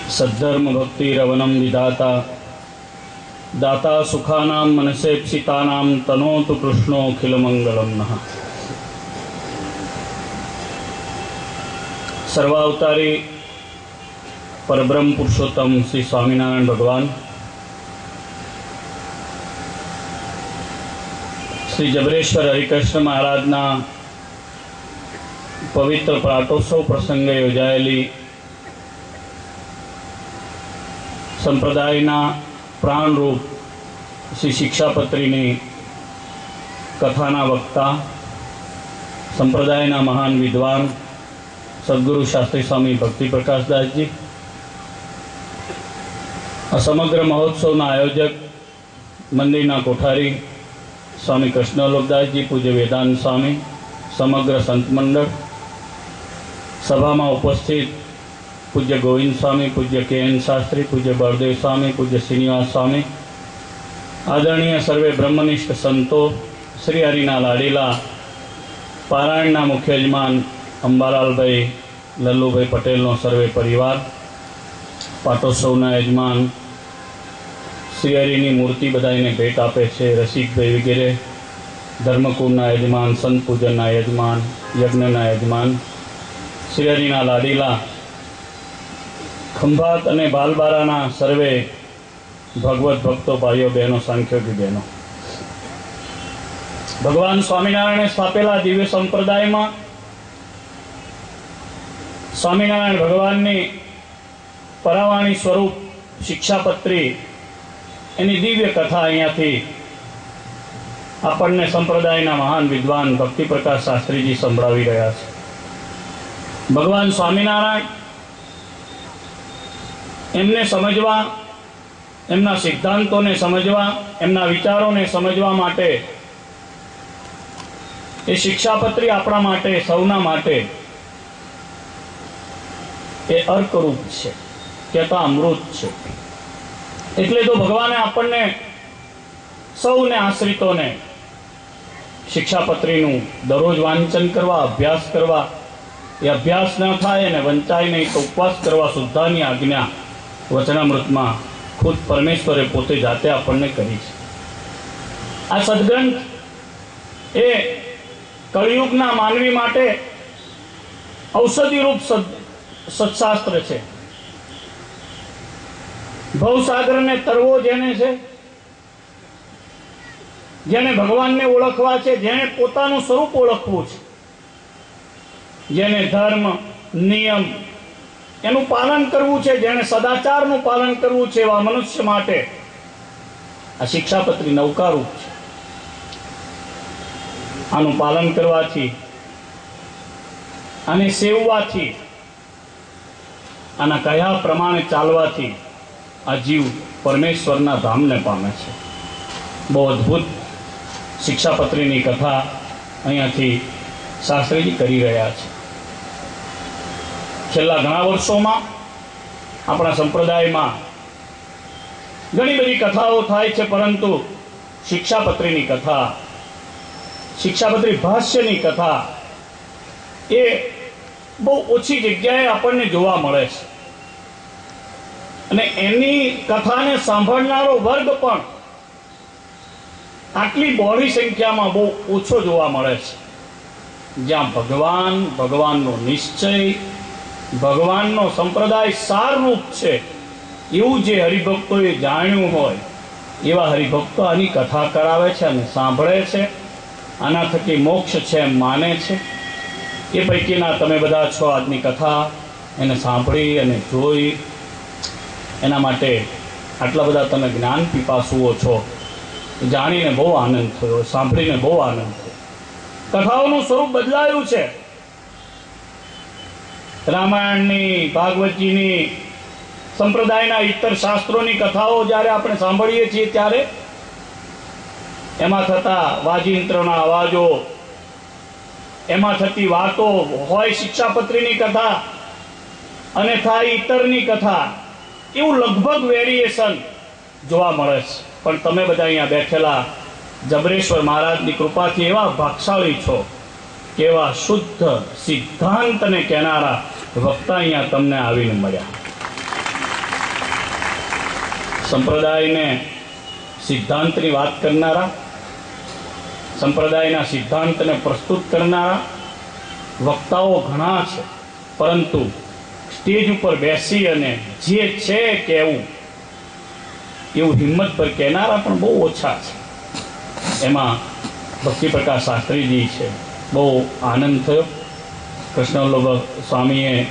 सद्धर्म भक्ति रवनम विधाता दाता सुखानां मनसेप्सितानां तनोतु कृष्णोऽखिल मंगलम नः। सर्वावतारी परब्रह्म पुरुषोत्तम श्री स्वामीनारायण भगवान श्री जबरेश्वर हरिकृष्ण महाराजना पवित्र प्राटोत्सव प्रसंगे योजायेली संप्रदायना प्राणरूप श्री शिक्षापत्रीनी कथाना वक्ता संप्रदायना महान विद्वान सद्गुरु शास्त्री स्वामी भक्ति प्रकाश दास जी, समग्र महोत्सवना आयोजक मंदिरना कोठारी स्वामी कृष्णवल्लभदास जी, पूज्य वेदांत स्वामी, समग्र संत मंडल, सभा में उपस्थित पूज्य गोविंद स्वामी, पूज्य के.एन. शास्त्री, पूज्य बलदेव स्वामी, पूज्य श्रीनिवास स्वामी, आदरणीय सर्वे ब्रह्मनिष्ठ संतो, श्री हरिना लाडीला पारायणना मुख्य यजमान अंबालाल भाई लल्लूभाई पटेलनो सर्वे परिवार, पाटोत्सवना यजमान श्री हरिनी मूर्ति बधाईने भेट आपे छे, रसिकभाई वगैरह, धर्मकुंडना यजमान, संत पूजनना यजमान, यज्ञना यजमान, श्री हरिना लाडीला खंभात अने बालबाराना सर्वे भगवत भक्तो भाईओ बहनों, सांख्योगी बहनों, भगवान स्वामीनारायणे स्थापेला दिव्य संप्रदाय में स्वामीनारायण भगवाननी परावाणी स्वरूप शिक्षापत्री एनी दिव्य कथा अहींयाथी आपणने संप्रदायना महान विद्वान भक्ति प्रकाश शास्त्री जी संभळावी रह्या छे। भगवान स्वामीनारायण एमने समझवा, एमना सिद्धांतों समझवा, एमना विचारों ने समझवा माटे ए शिक्षापत्री आपणा माटे, सौना माटे ए अर्करूप छे, कहता अमृत छे। एटले तो भगवाने आपणने सौने आश्रितोने शिक्षापत्रीनु दररोज वांचन करवा, अभ्यास करवा, ए अभ्यास न थाय ने वंचाय नहीं तो उपवास करवा शुद्धानी आज्ञा वचनामृत में खुद परमेश्वरे पोते जाते आपने करी छे। आ सद्ग्रंथ ए कलियुगना मानवी माटे औषधि रूप सत्शास्त्र छे। भवसागर ने तरवो जेने छे, जेने भगवान ने ओळखवा छे, जेने पोतानुं स्वरूप ओळखवुं छे, जेने धर्म नियम एનું પાલન કરવું છે, જેણે સદાચારનું પાલન કરવું છે, એવા મનુષ્ય માટે આ શિક્ષાપત્રી નૌકારૂપ છે। આનું પાલન કરવાથી, આને સેવવાથી, આના કયા પ્રમાણે ચાલવાથી આ જીવ પરમેશ્વરના ધામને પામે છે। બહુ અદ્ભુત શિક્ષાપત્રીની કથા અહીંયાથી શાસ્ત્રીજી કરી રહ્યા છે। छेल्ला घणा वर्षों में अपना संप्रदाय में घणी बधी कथाओं थाय छे, परंतु शिक्षापत्रीनी कथा, शिक्षापत्री भाष्यनी कथा ए बहु ओછી जग्याए आपणे जोवा मळे छे अने एनी कथाने सांभळनारो वर्ग पण आटली बहोળી संख्यामां बहु ओछो जोवा मळे छे। ज्यां भगवान, भगवाननो निश्चय, भगवाननो संप्रदाय सार रूप छे एवुं जे हरिभक्तोए जाण्युं होय एवा हरिभक्तो आनी कथा करावे छे अने सांभळे छे, आना थकी मोक्ष छे एम माने छे। ए पैकीना तमे बधा छो आजनी कथा एने सांभળી अने जोई, एना माटे आटला बधा तमे ज्ञान पीपासुओ छो, जाणीने बहु आनंद थयो, सांभळीने बहु आनंद थयो। कथाओनुं स्वरूप बदलायुं छे। रामायणनी, भागवतजीनी, संप्रदायना इतर शास्त्रोनी कथाओ ज्यारे आपणे सांभळीए छीए त्यारे एमां थता वाजिंत्रना अवाजो, एमां थती वातो होय शिक्षापत्रीनी कथा अने थाय इतरनी कथा, एवुं लगभग वेरिएशन जोवा मळे छे। पण तमे बधा अहींया बेठेला जबरेश्वर महाराजनी कृपाथी एवा भागशाળી छो केवा शुद्ध सिद्धांत ने कहनारा वक्ता अहींया तमने आवीने मळ्या। સંપ્રદાયને સિદ્ધાંતની વાત કરનારા, સંપ્રદાયના સિદ્ધાંતને પ્રસ્તુત કરનારા વક્તાઓ ઘણા છે, પરંતુ સ્ટેજ ઉપર બેસી અને જે છે કહેવું એવું હિંમત પર કહેનારા પણ બહુ ઓછા છે. એમાં ભક્તિ પ્રકાશ શાસ્ત્રીજી છે. બહુ આનંદ થયો. કૃષ્ણવલ્લભ સ્વામીએ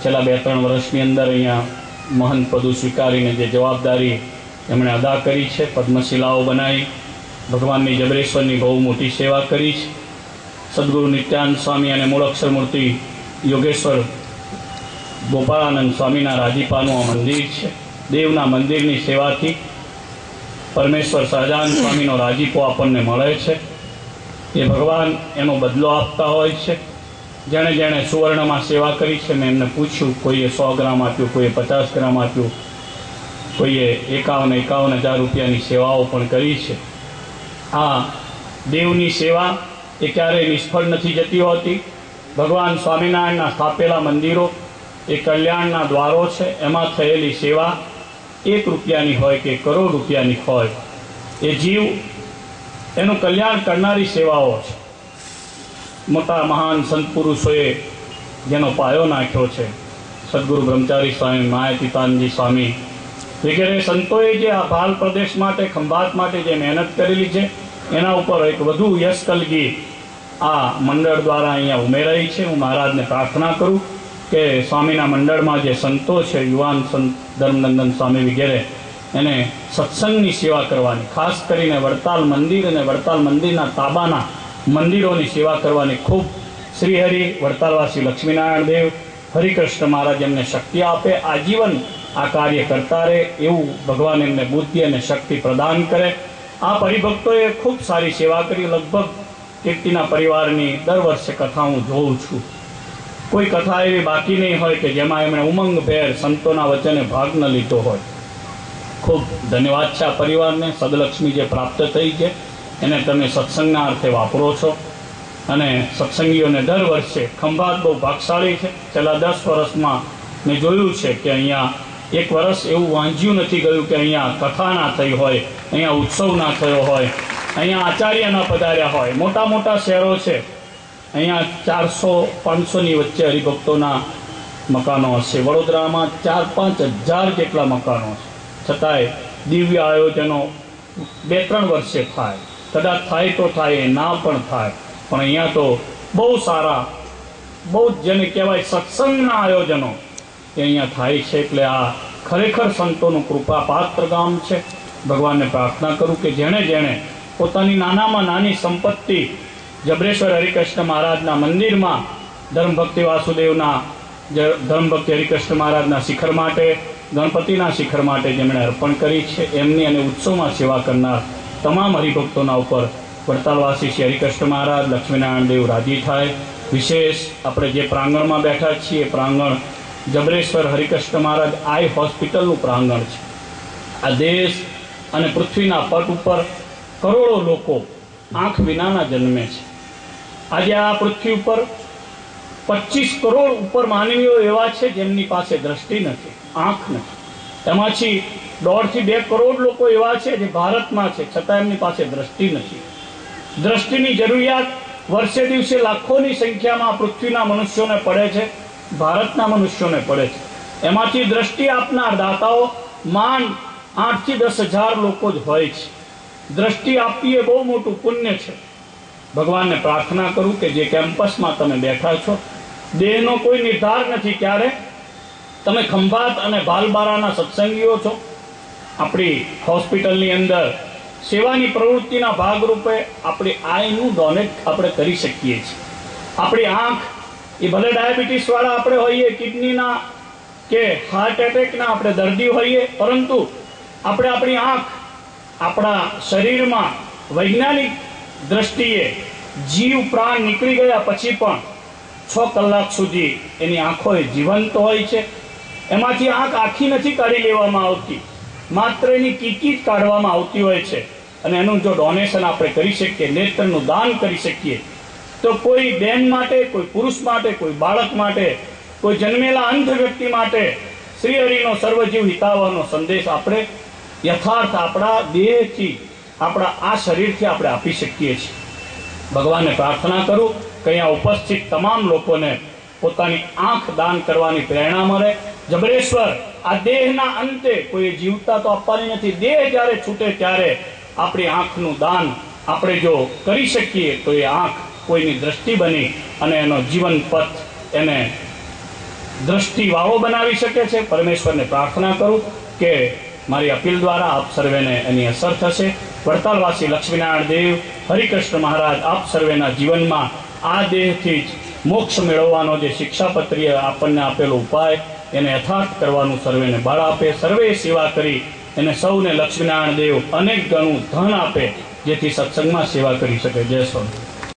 છેલ્લા 2-3 વર્ષની અંદર અહીંયા મહંત પદું સ્વીકારીને જે જવાબદારી એમણે અદા કરી છે, પદ્મશિલાઓ બનાવી, ભગવાનની જબરેશ્વરની બહુ મોટી સેવા કરી છે. સદગુરુ નિત્યાનંદ સ્વામી અને મૂળાક્ષર મૂર્તિ યોગેશ્વર ગોપાળાનંદ સ્વામીના રાજીપાનું આ મંદિર છે. દેવના મંદિરની સેવાથી પરમેશ્વર સહજાનંદ સ્વામીનો રાજીપો આપણને મળે છે. એ ભગવાન એનો બદલો આપતા હોય છે. જેણે જેણે સુવર્ણમાં સેવા કરી છે, મેં એમને પૂછ્યું, કોઈએ 100 ગ્રામ આપ્યું, કોઈએ 50 ગ્રામ આપ્યું, કોઈએ 51,000 રૂપિયાની સેવાઓ પણ કરી છે. આ દેવની સેવા એ ક્યારેય નિષ્ફળ નથી જતી હોતી. ભગવાન સ્વામિનારાયણના સ્થાપેલા મંદિરો એ કલ્યાણના દ્વારો છે. એમાં થયેલી સેવા 1 રૂપિયાની હોય કે 1 કરોડ રૂપિયાની હોય, એ જીવ એનું કલ્યાણ કરનારી સેવાઓ છે. મોટા મહાન સંત પુરુષોએ જેનો પાયો નાખ્યો છે, સદગુરુ બ્રહ્મચારી સ્વામી, માયાતીતાનંદજી સ્વામી વગેરે સંતોએ જે આ ભાલ પ્રદેશ માટે, ખંભાત માટે જે મહેનત કરેલી છે, એના ઉપર એક વધુ યશ કલગી આ મંડળ દ્વારા અહીંયા ઉમેરાઈ છે. હું મહારાજને પ્રાર્થના કરું કે સ્વામીના મંડળમાં જે સંતો છે, યુવાન સંત ધર્મનંદન સ્વામી વગેરે, એને સત્સંગની સેવા કરવાની, ખાસ કરીને વડતાલ મંદિર અને વડતાલ મંદિરના તાબાના મંદિરોની સેવા કરવાની ખૂબ શ્રીહરિ વડતાલવાસી લક્ષ્મીનારાયણ દેવ હરિકૃષ્ણ મહારાજ એમને શક્તિ આપે, આજીવન આ કાર્ય કરતા રહે એવું ભગવાન એમને બુદ્ધિ અને શક્તિ પ્રદાન કરે. આ પરિભક્તોએ ખૂબ સારી સેવા કરી. લગભગ કીર્તિના પરિવારની દર વર્ષે કથા હું જોઉં છું. કોઈ કથા એવી બાકી નહીં હોય કે જેમાં એમણે ઉમંગભેર સંતોના વચને ભાગ ન લીધો હોય. ખૂબ ધન્યવાદ છે આ પરિવારને. સદલક્ષ્મી જે પ્રાપ્ત થઈ છે એને તમે સત્સંગના અર્થે વાપરો છો, અને સત્સંગીઓને દર વર્ષે ખંભાત બહુ ભાગશાળી છે. છેલ્લા 10 વર્ષમાં મેં જોયું છે કે અહીંયા 1 વર્ષ એવું વાંચ્યું નથી ગયું કે અહીંયા કથા ના થઈ હોય, અહીંયા ઉત્સવ ના થયો હોય, અહીંયા આચાર્ય ના પધાર્યા હોય. મોટા મોટા શહેરો છે, અહીંયા 400-500ની વચ્ચે હરિભક્તોના મકાનો હશે. વડોદરામાં 4-5 હજાર જેટલા મકાનો છે. છતાંય દિવ્ય આયોજનો 2-3 વર્ષે થાય, કદાચ થાય તો થાય, ના પણ થાય. પણ અહીંયા તો બહુ સારા, બહુ જેને કહેવાય સત્સંગના આયોજનો એ અહીંયા થાય છે. એટલે આ ખરેખર સંતોનું કૃપાપાત્ર ગામ છે. ભગવાનને પ્રાર્થના કરું કે જેણે જેણે પોતાની નાનામાં નાની સંપત્તિ જબરેશ્વર હરિકૃષ્ણ મહારાજના મંદિરમાં ધર્મભક્તિ વાસુદેવના ધર્મભક્તિ હરિકૃષ્ણ મહારાજના શિખર માટે, ગણપતિના શિખર માટે જેમણે અર્પણ કરી છે, એમની અને ઉત્સવમાં સેવા કરનાર તમામ હરિભક્તોના ઉપર વડતાલવાસી શ્રી હરિકૃષ્ણ મહારાજ, લક્ષ્મીનારાયણ દેવ રાજી થાય. વિશેષ આપણે જે પ્રાંગણમાં બેઠા છીએ, પ્રાંગણ જબરેશ્વર હરિકૃષ્ણ મહારાજ આઈ હોસ્પિટલનું પ્રાંગણ છે. આ દેશ અને પૃથ્વીના પટ ઉપર કરોડો લોકો આંખ વિનાના જન્મે છે. આજે આ પૃથ્વી ઉપર 25 કરોડ ઉપર માનવીઓ એવા છે જેમની પાસે દ્રષ્ટિ નથી, આંખ નથી. એમાંથી 1.5 થી 2 કરોડ લોકો એવા છે જે ભારતમાં છે, છતાં એમની પાસે દ્રષ્ટિ નથી. દ્રષ્ટિની જરૂરિયાત વર્ષે દિવસે લાખોની સંખ્યામાં પૃથ્વીના મનુષ્યોને પડે છે, ભારતના મનુષ્યોને પડે છે. એમાંથી દ્રષ્ટિ આપનાર દાતાઓ માંડ 8 થી 10 હજાર લોકો જ હોય છે. દ્રષ્ટિ આપવી એ બહુ મોટું પુણ્ય છે. ભગવાનને પ્રાર્થના કરું કે જે કેમ્પસમાં તમે બેઠા છો, દેહનો કોઈ નિર્ધાર નથી ક્યારે. તમે ખંભાત અને ભાલબારાના સત્સંગીઓ છો. આપણી હોસ્પિટલની અંદર સેવાની પ્રવૃત્તિના ભાગરૂપે આપણી આઈનું ડોનેટ આપણે કરી શકીએ છીએ. આપણી આંખ એ ભલે ડાયાબિટીસવાળા આપણે હોઈએ, કિડનીના કે હાર્ટ એટેકના આપણે દર્દી હોઈએ, પરંતુ આપણે આપણી આંખ આપણા શરીરમાં વૈજ્ઞાનિક દ્રષ્ટિએ જીવ પ્રાણ નીકળી ગયા પછી પણ 6 કલાક સુધી એની આંખો જીવંત હોય છે. એમાંથી આંખ આખી નથી કાઢી લેવામાં આવતી, માત્ર એની કીકી જ કાઢવામાં આવતી હોય છે. અને એનું જો ડોનેશન આપણે કરી શકીએ, નેત્રનું દાન કરી શકીએ, તો કોઈ બહેન માટે, કોઈ પુરુષ માટે, કોઈ બાળક માટે, કોઈ જન્મેલા અંધ વ્યક્તિ માટે શ્રી હરિનો સર્વજીવ હિતાવહનો સંદેશ આપણે યથાર્થ આપણા દેહથી, આપણા આ શરીરથી આપણે આપી શકીએ છીએ. ભગવાનને પ્રાર્થના કરું કે અહીંયા ઉપસ્થિત તમામ લોકોને પોતાની આંખ દાન કરવાની પ્રેરણા મળે. જબરેશ્વર, આ દેહના અંતે કોઈ જીવતા તો આપવાની નથી. દેહ જ્યારે છૂટે ત્યારે આપણી આંખનું દાન આપણે જો કરી શકીએ તો એ આંખ કોઈની દ્રષ્ટિ બની અને એનો જીવન પથ એને દ્રષ્ટિવાળો બનાવી શકે છે. પરમેશ્વરને પ્રાર્થના કરું કે મારી અપીલ દ્વારા આપ સર્વેને એની અસર થશે. વડતાલવાસી લક્ષ્મીનારાયણ દેવ, હરિકૃષ્ણ મહારાજ આપ સર્વેના જીવનમાં આ દેહથી જ મોક્ષ મેળવવાનો જે શિક્ષાપત્રીએ આપણને આપેલો ઉપાય એને યથાર્થ કરવાનું સર્વેને બળ આપે. સર્વે સેવા કરી એને સૌને લક્ષ્મીનારાયણ દેવ અનેક ગણું ધન આપે, જેથી સત્સંગમાં સેવા કરી શકે. જય સ્વામી.